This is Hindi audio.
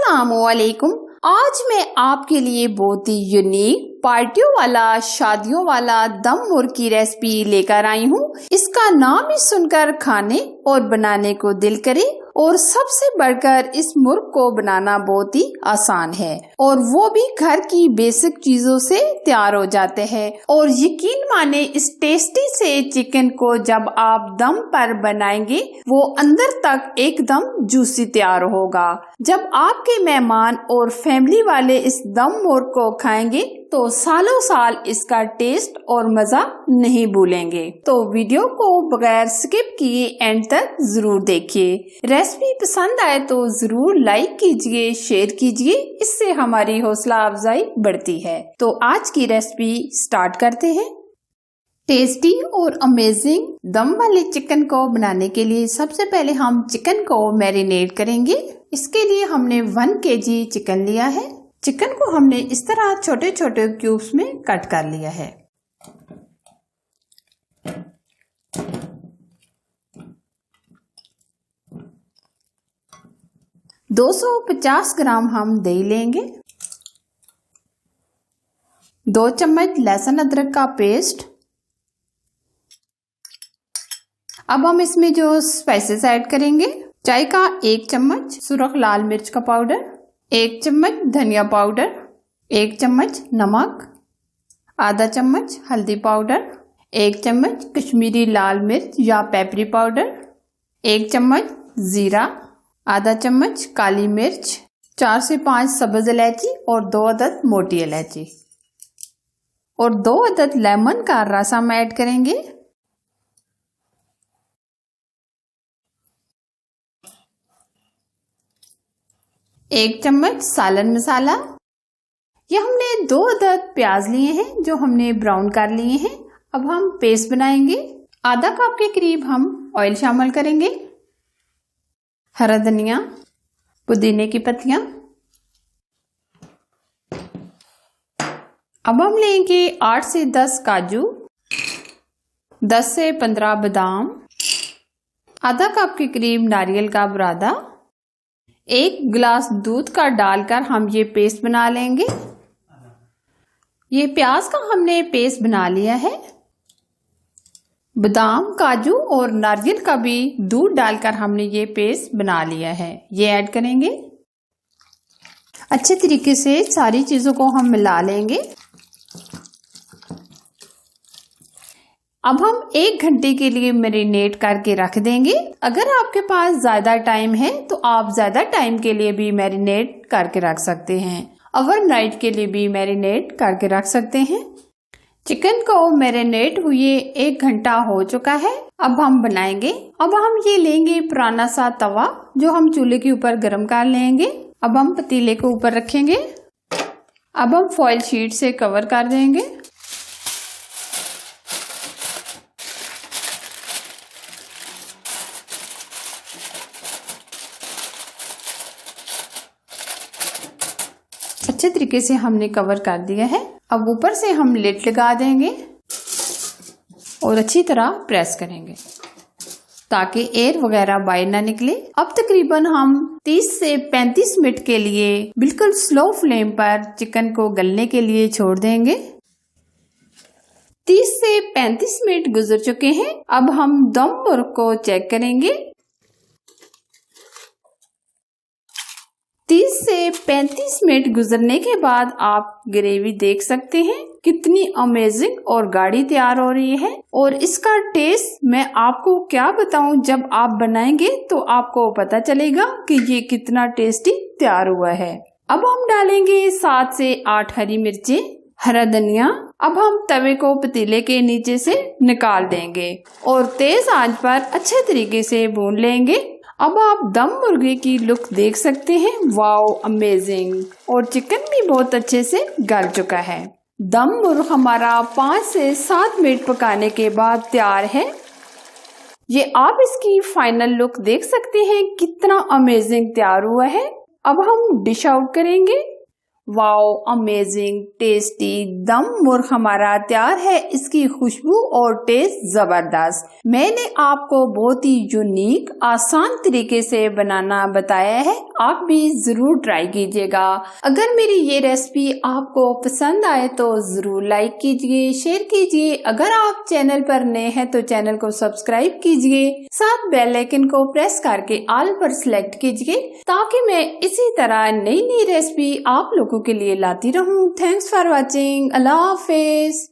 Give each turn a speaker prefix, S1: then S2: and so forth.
S1: अस्सलामुअलैकुम। आज मैं आपके लिए बहुत ही यूनिक पार्टियों वाला शादियों वाला दम मुर्ग की रेसिपी लेकर आई हूँ। इसका नाम ही सुनकर खाने और बनाने को दिल करे और सबसे बढ़कर इस मुर्ग को बनाना बहुत ही आसान है और वो भी घर की बेसिक चीजों से तैयार हो जाते हैं। और यकीन माने इस टेस्टी से चिकन को जब आप दम पर बनाएंगे वो अंदर तक एकदम जूसी तैयार होगा। जब आपके मेहमान और फैमिली वाले इस दम मुर्ग को खाएंगे तो सालों साल इसका टेस्ट और मजा नहीं भूलेंगे। तो वीडियो को बगैर स्किप किए एंड तक जरूर देखिए। रेसिपी पसंद आए तो जरूर लाइक कीजिए, शेयर कीजिए, इससे हमारी हौसला अफजाई बढ़ती है। तो आज की रेसिपी स्टार्ट करते हैं। टेस्टी और अमेजिंग दम वाले चिकन को बनाने के लिए सबसे पहले हम चिकन को मैरिनेट करेंगे। इसके लिए हमने 1 kg चिकन लिया है। चिकन को हमने इस तरह छोटे छोटे क्यूब्स में कट कर लिया है। $250 ग्राम हम दही लेंगे। 2 चम्मच लहसुन अदरक का पेस्ट। अब हम इसमें जो स्पाइसेस ऐड करेंगे, चाय का 1 चम्मच सुरख लाल मिर्च का पाउडर, 1 चम्मच धनिया पाउडर, 1 चम्मच नमक, आधा चम्मच हल्दी पाउडर, 1 चम्मच कश्मीरी लाल मिर्च या पेपरी पाउडर, 1 चम्मच जीरा, आधा चम्मच काली मिर्च, 4 से 5 सब्ज इलायची और 2 अदद मोटी इलायची और 2 अदद लेमन का रस हम ऐड करेंगे। एक चम्मच सालन मसाला। ये हमने 2 अदद प्याज लिए हैं जो हमने ब्राउन कर लिए हैं। अब हम पेस्ट बनाएंगे। आधा कप के करीब हम ऑयल शामिल करेंगे। हरा धनिया, पुदीने की पत्तियां। अब हम लेंगे 8 से 10 काजू, 10 से 15 बादाम, आधा कप के करीब नारियल का बुरादा, 1 गिलास दूध का डालकर हम ये पेस्ट बना लेंगे। ये प्याज का हमने पेस्ट बना लिया है। बादाम, काजू और नारियल का भी दूध डालकर हमने ये पेस्ट बना लिया है। ये ऐड करेंगे। अच्छे तरीके से सारी चीजों को हम मिला लेंगे। अब हम 1 घंटे के लिए मैरिनेट करके रख देंगे। अगर आपके पास ज्यादा टाइम है तो आप ज्यादा टाइम के लिए भी मैरिनेट करके रख सकते हैं। ओवरनाइट के लिए भी मैरिनेट करके रख सकते हैं। चिकन को मैरिनेट हुए 1 घंटा हो चुका है। अब हम बनाएंगे। अब हम ये लेंगे पुराना सा तवा जो हम चूल्हे के ऊपर गर्म कर लेंगे। अब हम पतीले को ऊपर रखेंगे। अब हम फॉइल शीट से कवर कर देंगे। अच्छे तरीके से हमने कवर कर दिया है। अब ऊपर से हम लिड लगा देंगे और अच्छी तरह प्रेस करेंगे ताकि एयर वगैरह बाहर ना निकले। अब तकरीबन हम 30 से 35 मिनट के लिए बिल्कुल स्लो फ्लेम पर चिकन को गलने के लिए छोड़ देंगे। 30 से 35 मिनट गुजर चुके हैं। अब हम दम मुर्ग को चेक करेंगे। 30 से 35 मिनट गुजरने के बाद आप ग्रेवी देख सकते हैं कितनी अमेजिंग और गाढ़ी तैयार हो रही है। और इसका टेस्ट मैं आपको क्या बताऊं, जब आप बनाएंगे तो आपको पता चलेगा कि ये कितना टेस्टी तैयार हुआ है। अब हम डालेंगे 7 से 8 हरी मिर्चें, हरा धनिया। अब हम तवे को पतीले के नीचे से निकाल देंगे और तेज आंच पर अच्छे तरीके से भून लेंगे। अब आप दम मुर्गे की लुक देख सकते हैं। Wow, amazing. और चिकन भी बहुत अच्छे से गल चुका है। दम मुर्ग हमारा 5 से 7 मिनट पकाने के बाद तैयार है। ये आप इसकी फाइनल लुक देख सकते हैं कितना अमेजिंग तैयार हुआ है। अब हम डिश आउट करेंगे वाओ, अमेजिंग टेस्टी दम मुर्ग हमारा तैयार है। इसकी खुशबू और टेस्ट जबरदस्त। मैंने आपको बहुत ही यूनिक आसान तरीके से बनाना बताया है, आप भी जरूर ट्राई कीजिएगा। अगर मेरी ये रेसिपी आपको पसंद आए तो जरूर लाइक कीजिए, शेयर कीजिए। अगर आप चैनल पर नए हैं तो चैनल को सब्सक्राइब कीजिए, साथ बेल आइकन को प्रेस करके ऑल पर सिलेक्ट कीजिए ताकि मैं इसी तरह नई नई रेसिपी आप लोगों के लिए लाती रहूं। Thanks for watching. Allah Hafiz.